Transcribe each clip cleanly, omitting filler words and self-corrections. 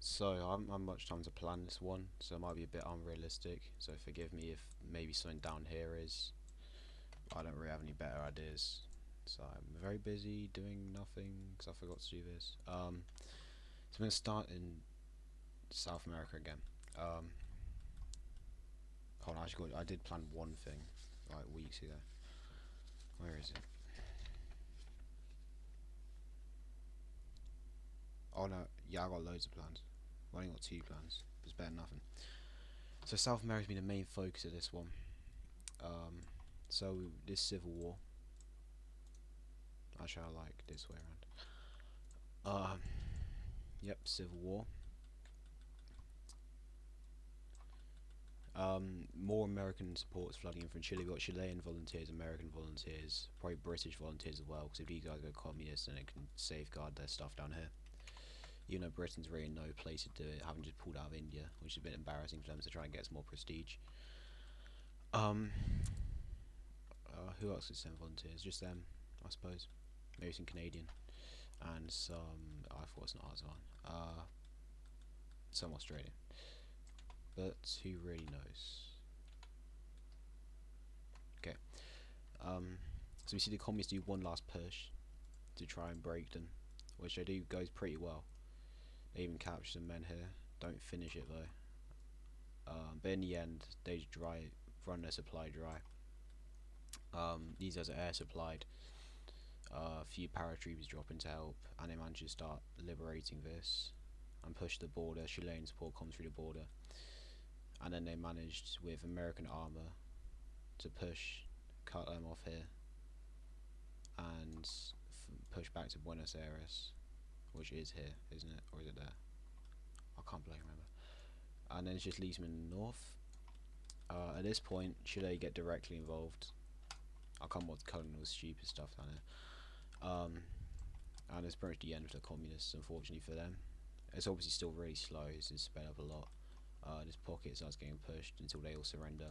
So I haven't had much time to plan this one, so it might be a bit unrealistic. So forgive me if maybe something down here is. I don't really have any better ideas. So I'm very busy doing nothing because I forgot to do this. So I'm gonna start in South America again. Um, Hold on, I did plan one thing like weeks ago. Where is it? Oh no, yeah, I got loads of plans. I only got two plans. It's better than nothing. So South America's been the main focus of this one. Um, so this civil war. Actually, I like this way around. Yep, civil war. More American supporters flooding in from Chile. We've got Chilean volunteers, American volunteers, probably British volunteers as well. Because if these guys go communist, then it can safeguard their stuff down here. Even though Britain's really no place to do it, having just pulled out of India, which is a bit embarrassing for them to try and get some more prestige. Um, who else could send volunteers? Just them, I suppose. Maybe some Canadian and some. I thought it's not Arzan. Some Australian, but who really knows? Okay. So we see the communists do one last push to try and break them, which they do goes pretty well. They even capture some men here. Don't finish it though. But in the end, they just run their supply dry. These guys are air supplied. A few paratroopers drop in to help, and they manage to start liberating this and push the border. Chilean support comes through the border, and then they managed with American armor to cut them off here, and push back to Buenos Aires, which is here, isn't it, or is it there? I can't bloody remember. And then it just leaves them in the north. At this point, Chile get directly involved. I can't bother cutting all the stupid stuff down here. And it's pretty much the end of the communists, unfortunately for them. It's obviously still really slow, it's sped up a lot. This pocket starts getting pushed until they all surrender.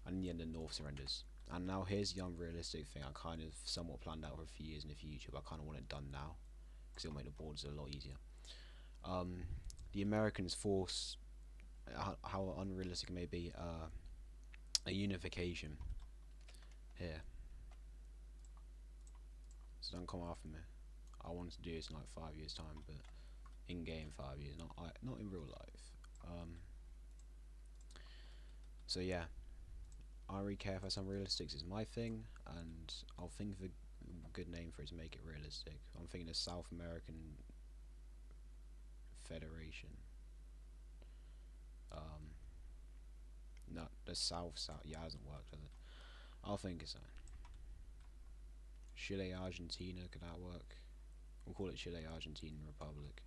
And in the end, the North surrenders. And now here's the unrealistic thing I kind of somewhat planned out for a few years in the future, but I kind of want it done now, because it'll make the borders a lot easier. The Americans force, how unrealistic it may be, a unification here. So don't come after me. I wanted to do this in like 5 years time, but in game 5 years, not in real life. So yeah, I don't really care if that's unrealistic. It's my thing, and I'll think of a good name for it to make it realistic. I'm thinking the South American Federation. Not the South. Yeah, it hasn't worked, has it? I'll think of something. Chile Argentina, could that work? We'll call it Chile Argentine Republic.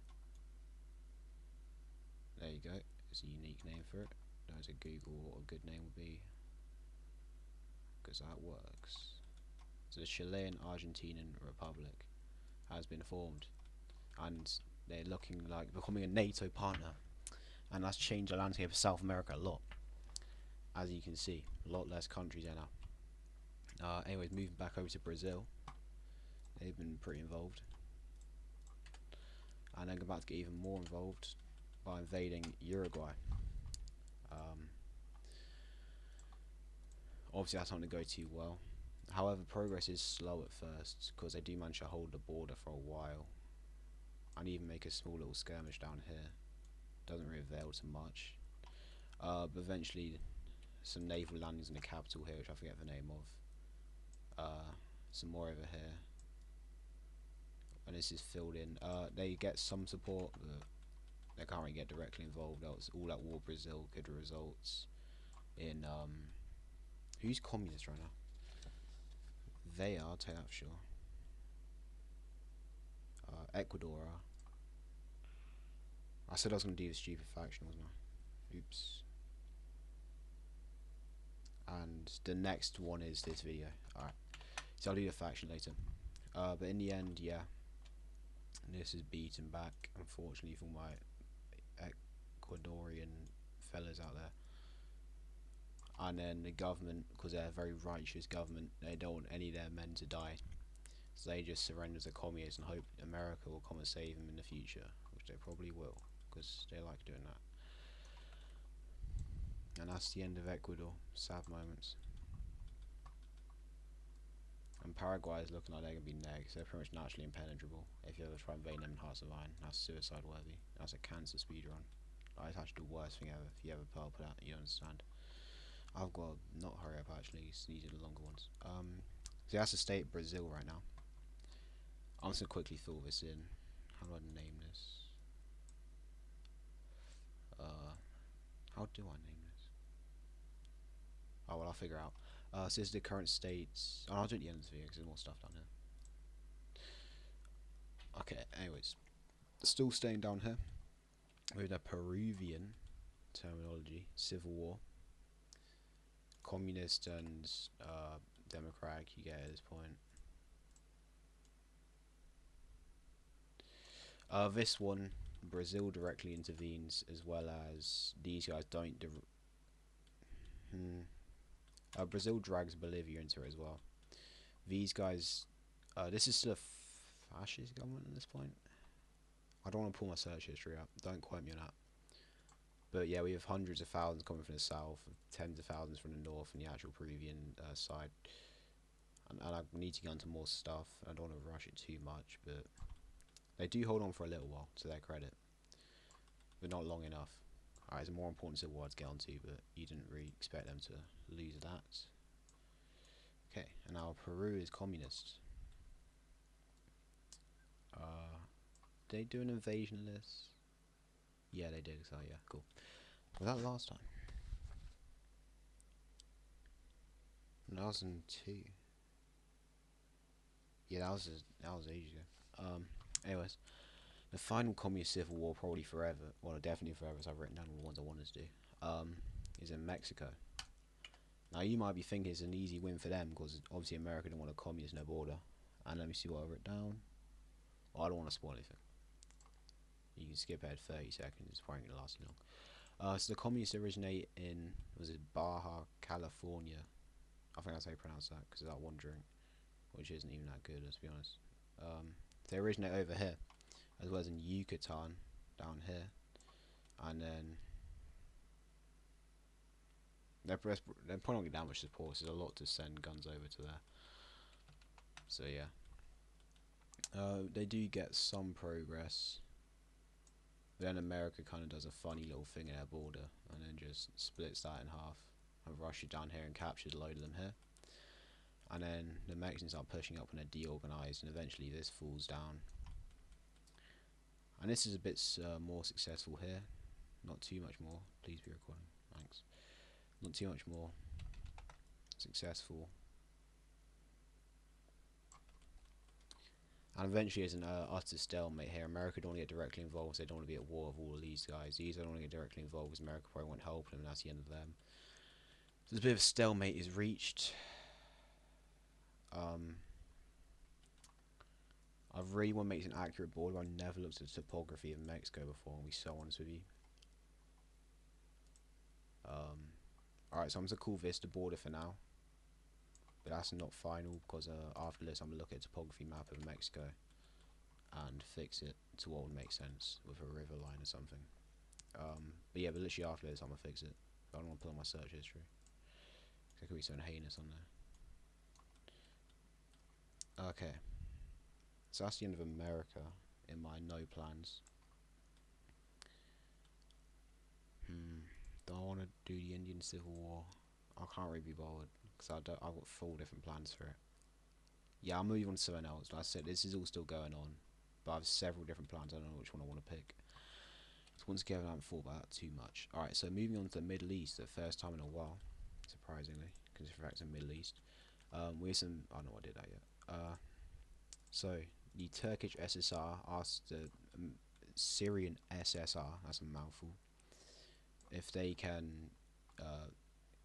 There you go. It's a unique name for it. There's a Google what a good name would be, because that works. So the Chilean Argentinian Republic has been formed, and they're looking like becoming a NATO partner, and that's changed the landscape of South America a lot. As you can see, a lot less countries there now. Anyways, moving back over to Brazil, they've been pretty involved, and they're about to get even more involved by invading Uruguay. Obviously, that's not going to go too well. However, progress is slow at first because they do manage to hold the border for a while, and even make a small little skirmish down here. Doesn't really avail to much. But eventually, some naval landings in the capital here, which I forget the name of. Some more over here, and this is filled in. They get some support, but they can't really get directly involved. Else, all that war Brazil could result in who's communist right now? They are, I'll tell you that for sure. Ecuador are. I said I was going to do the stupid faction, wasn't I? Oops. And the next one is this video. Alright. So I'll do the faction later. But in the end, yeah. This is beaten back, unfortunately, for my Ecuadorian fellas out there. And then the government, because they're a very righteous government, they don't want any of their men to die. So they just surrender to communists and hope America will come and save them in the future, which they probably will. because they like doing that. And that's the end of Ecuador. Sad moments. And Paraguay is looking like they're going to be next. They're pretty much naturally impenetrable. If you ever try invading them in Hearts of Iron, that's suicide worthy. That's a cancer speedrun. That's actually the worst thing ever. If you ever purple that, you understand. I've got not hurry up actually, these are the longer ones. So that's the state of Brazil right now. I'm just gonna quickly fill this in. How do I name this? How do I name this? Oh well, I'll figure out. So this is the current states. Oh, I'll do it at the end of the video because there's more stuff down here. Okay, anyways, still staying down here with a Peruvian terminology, civil war, communist and democratic. You get at this point. This one, Brazil directly intervenes, as well as these guys don't. Brazil drags Bolivia into it as well. These guys, this is still a fascist government at this point. I don't want to pull my search history up. Don't quote me on that. But yeah, we have hundreds of thousands coming from the south, tens of thousands from the north, and the actual Peruvian side. And I need to get onto more stuff. I don't want to rush it too much, but they do hold on for a little while, to their credit, but not long enough. Alright, there's a more important civil war to get onto, but you didn't really expect them to lose that. Okay, and now Peru is communist. Did they do an invasion list? Yeah, they did. So yeah, cool. Was that last time? 2002. Yeah, that was ages ago. Anyways, the final communist civil war, probably forever. Well, definitely forever, as I've written down all the ones I wanted to do. Is in Mexico. Now you might be thinking it's an easy win for them because obviously America don't want a communist no border. And let me see what I wrote down. Well, I don't want to spoil anything. You can skip ahead 30 seconds. It's probably going to last too long. So the communists originate in, was it Baja California? I think that's how you pronounce that because of that one drink, which isn't even that good, let's be honest. They originate over here, as well as in Yucatan down here, and then they're probably not getting that much support. So there's a lot to send guns over to there. So yeah, they do get some progress. Then America kind of does a funny little thing in their border, and then just splits that in half, and Russia down here and captures a load of them here. And then the Mexicans are pushing up and they're deorganized, and eventually this falls down. And this is a bit more successful here. Not too much more. Please be recording. Thanks. Not too much more successful. And eventually there's an utter stalemate here. America don't want to get directly involved, so they don't want to be at war with all of these guys. These don't want to get directly involved because America probably won't help them, and that's the end of them. So there's a bit of a stalemate is reached. I really want to make an accurate border. I've never looked at the topography of Mexico before, and be so honest with you. Alright, so I'm going to call this the border for now. But that's not final, because after this I'm going to look at a topography map of Mexico and fix it to what would make sense with a river line or something. But yeah, but literally after this I'm going to fix it. I don't want to put on my search history. There could be something heinous on there. Okay. So that's the end of America in my no plans. Do I want to do the Indian Civil War? I can't really be bothered because I've got 4 different plans for it. Yeah, I'll move on to something else. Like I said, this is all still going on, but I have several different plans. I don't know which one I want to pick. So once again, I haven't thought about that too much. Alright, so moving on to the Middle East, the first time in a while, surprisingly, because in fact it's the Middle East. We have some. I don't know I did that yet. So the Turkish SSR asked the Syrian SSR, that's a mouthful, if they can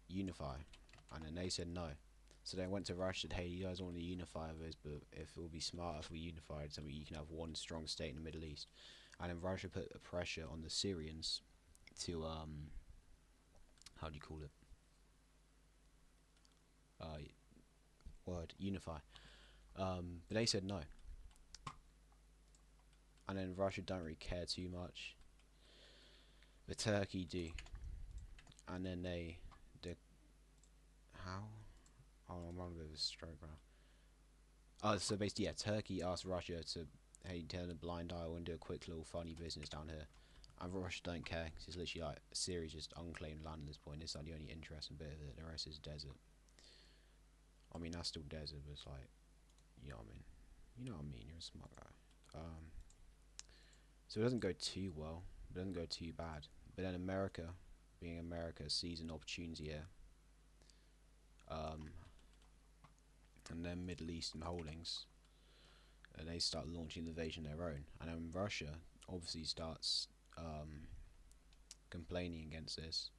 unify, and then they said no. So they went to Russia and said, hey, you guys don't want to unify with us, but if it would be smart if we unified, so you can have one strong state in the Middle East. And then Russia put a pressure on the Syrians to how do you call it? Unify. But they said no. And then Russia don't really care too much. But Turkey do, and then the how? Oh, I'm on a bit of a stroke now. Oh, so basically, yeah, Turkey asked Russia to, hey, turn a blind eye and do a quick little funny business down here. And Russia don't care, 'cause it's literally like Syria's just unclaimed land at this point. It's like the only interesting bit of it. The rest is desert. I mean, that's still desert, but it's like, you know what I mean. You know what I mean. You're a smart guy. So it doesn't go too well. It doesn't go too bad. But then America, being America, sees an opportunity here. Um, and then Middle Eastern holdings, and they start launching the invasion of their own. And then Russia obviously starts complaining against this.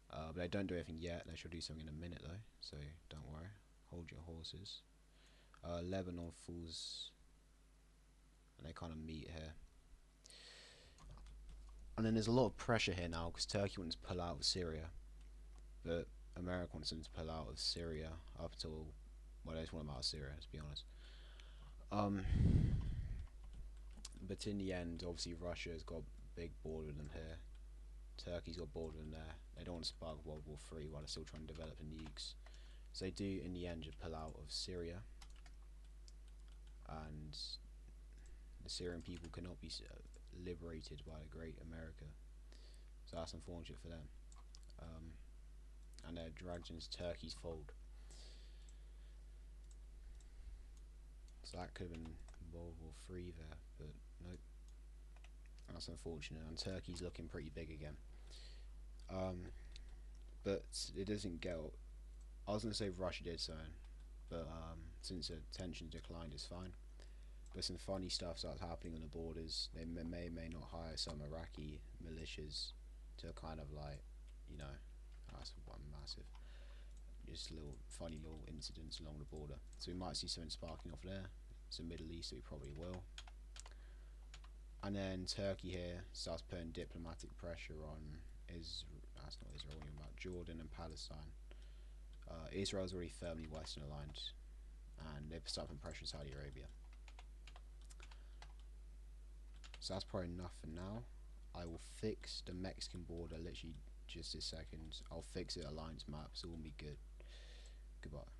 But they don't do anything yet. They shall do something in a minute though, so don't worry. Hold your horses. Lebanon falls, and they kind of meet here. And then there's a lot of pressure here now because Turkey wants to pull out of Syria, but America wants them to pull out of Syria up till, well, they just want them out of Syria, to be honest. But in the end, obviously Russia's got a big border with them here. Turkey's got border with them there. They don't want to spark World War III while they're still trying to develop nukes. So they do, in the end, just pull out of Syria. And the Syrian people cannot be liberated by the great America. So that's unfortunate for them. And they're dragged into Turkey's fold. So that could have been World War III there, but nope. That's unfortunate. And Turkey's looking pretty big again. But it doesn't get. I was gonna say Russia did something, but since the tensions declined, it's fine. But some funny stuff starts happening on the borders. They may not hire some Iraqi militias to kind of like, you know, that's one massive, just little funny little incidents along the border. So we might see something sparking off there. It's the Middle East, so we probably will. And then Turkey here starts putting diplomatic pressure on that's not Israel, we're about Jordan and Palestine. Israel's already firmly Western aligned, and they've started putting pressure on Saudi Arabia. So that's probably enough for now. I will fix the Mexican border literally just this second. I'll fix it, alliance map, so we'll be good. Goodbye.